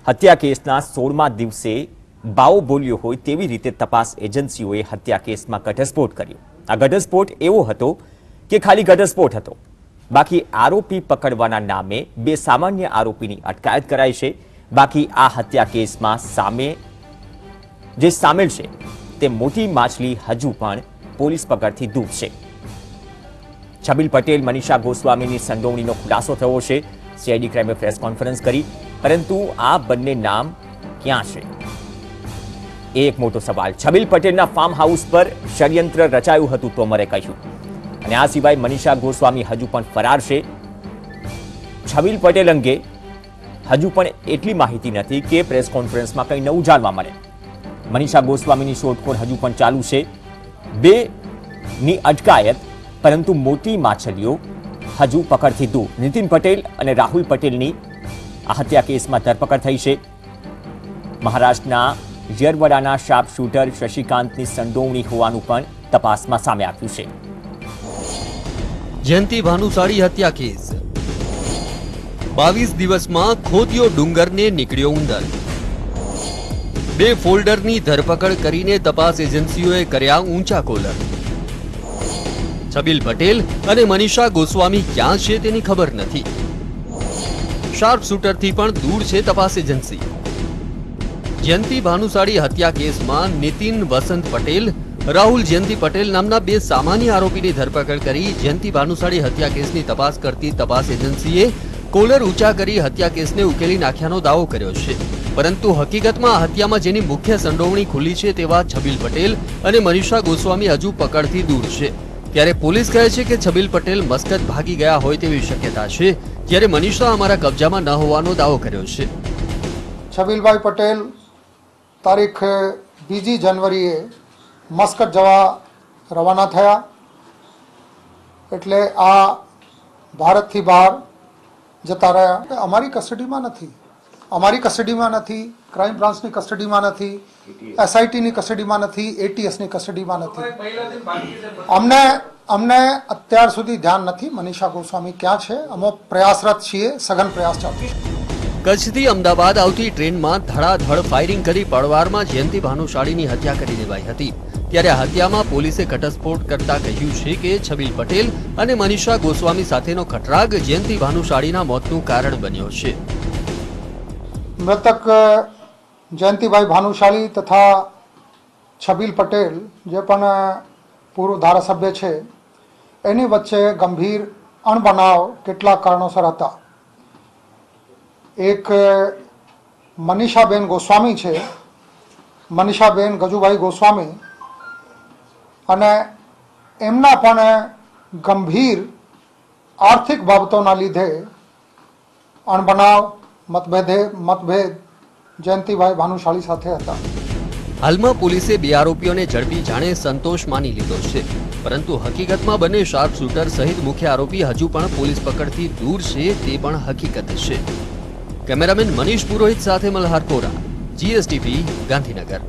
હત્યા કેસના 16મા દિવસે બાવો બોલ્યો હોય તેવી રીતે તપાસ એજન્સીઓએ હત્યા કેસમાં ઘટસ્ફોટ કર્યો। આ ઘટસ્ફોટ એવો હતો કે ખાલી ઘટસ્ફોટ હતો, બાકી આરોપી પકડવાના નામે બે સામાન્ય આરોપીની અટકાયત કરાઈ છે। બાકી આ હત્યા કેસમાં સામેલ છે તે મોટી માછલી હજુ પણ પોલીસ પકડથી દૂર છે। છબીલ પટેલ મનીષા ગોસ્વામીની સંડોવણીનો ખુલાસો થયો છે। સીઆઈડી ક્રાઇમે પ્રેસ કોન્ફરન્સ કરી, પરંતુ આ બંને નામ ક્યાં છે એ એક મોટો સવાલ। છબીલ પટેલના ફાર્મ હાઉસ પર ષડયંત્ર રચાયું હતું તોમરે કહ્યું, અને આ સિવાય મનીષા ગોસ્વામી હજુ પણ ફરાર છે। છબીલ પટેલ અંગે હજુ પણ એટલી માહિતી નથી કે પ્રેસ કોન્ફરન્સમાં કંઈ નવું જાણવા મળે। મનીષા ગોસ્વામીની શોધખોળ હજુ પણ ચાલુ છે, બેની અટકાયત, પરંતુ મોટી માછલીઓ હજુ પકડથી દૂર। નીતિન પટેલ અને રાહુલ પટેલની આ હત્યા કેસમાં ધરપકડ થઈ છે। મહારાષ્ટ્રના યરવડાના શાર્પ શૂટર શશિકાંતની સંડોવણી હોવાનું પણ તપાસમાં સામે આવ્યું છે। જયંતી ભાનુશાળી હત્યા કેસ 22 દિવસમાં ખોદ્યો ડુંગરને નીકળ્યો ઉંદર। બે ફોલ્ડરની ધરપકડ કરીને તપાસ એજન્સીઓએ કર્યા ઊંચા કોલર। છબીલ પટેલ અને મનીષા ગોસ્વામી ક્યાં છે તેની ખબર નથી। શાર્પ શૂટરથી પણ દૂર છે તપાસ એજન્સી। જયંતી ભાનુશાળી હત્યા કેસમાં નીતિન વસંત પટેલ, રાહુલ જયંતી પટેલ નામના બે સામાન્ય આરોપીની ધરપકડ કરી જયંતી ભાનુશાળી હત્યા કેસની તપાસ કરતી તપાસ એજન્સીએ કોલર ઊંચા કરી હત્યા કેસને ઉકેલી નાખ્યાનો દાવો કર્યો છે। પરંતુ હકીકતમાં આ હત્યામાં જેની મુખ્ય સંડોવણી ખુલી છે તેવા છબીલ પટેલ અને મનીષા ગોસ્વામી હજુ પકડથી દૂર છે। ત્યારે પોલીસ કહે છે કે છબીલ પટેલ મસ્કત ભાગી ગયા હોય તેવી શક્યતા છે, જ્યારે મનીષા અમારા કબજામાં ન હોવાનો દાવો કર્યો છે। છબીલભાઈ પટેલ તારીખ 2 જાન્યુઆરીએ મસ્કત જવા રવાના થયા, એટલે આ ભારતથી બહાર જતા રહ્યા। અમારી કસ્ટડીમાં નથી, ક્રાઇમ બ્રાન્ચની કસ્ટડીમાં નથી, એસઆઈટીની કસ્ટડીમાં નથી, એટીએસની કસ્ટડીમાં નથી। અમને અત્યાર સુધી ધ્યાન નથી મનીષા ગોસ્વામી ક્યાં છે। અમે પ્રયાસરત છીએ, સઘન પ્રયાસ ચાલુ છે। કચ્છથી અમદાવાદ આવતી ટ્રેનમાં ધડાધડ ફાયરિંગ કરી પળવારમાં જયંતી ભાનુશાળીની હત્યા કરી દેવાઈ હતી। ત્યારે આ હત્યામાં પોલીસે ઘટસ્ફોટ કરતા કહ્યું છે કે છબીલ પટેલ અને મનીષા ગોસ્વામી સાથેનો ખટરાગ જયંતી ભાનુશાળીના મોતનું કારણ બન્યો છે। મૃતક જયંતીભાઈ ભાનુશાળી તથા છબીલ પટેલ જે પણ પૂર્વ ધારાસભ્ય છે, એની વચ્ચે ગંભીર અણબનાવ કેટલાક કારણોસર હતા। એક મનીષાબેન ગોસ્વામી છે, મનીષાબેન ગજુભાઈ ગોસ્વામી, અને એમના પણ ગંભીર આર્થિક બાબતોના લીધે અણબનાવ, મતભેદ જયંતીભાઈ ભાનુશાળી સાથે હતા। હાલમાં પોલીસે બે આરોપીઓને ઝડપી જાણે સંતોષ માની લીધો છે, પરંતુ હકીકતમાં બંને શાર્પ શૂટર સહિત મુખ્ય આરોપી હજુ પણ પોલીસ પકડથી દૂર છે તે પણ હકીકત છે। કેમેરામેન મનીષ પુરોહિત સાથે મલ્હાર કોરા, GSTV, ગાંધીનગર।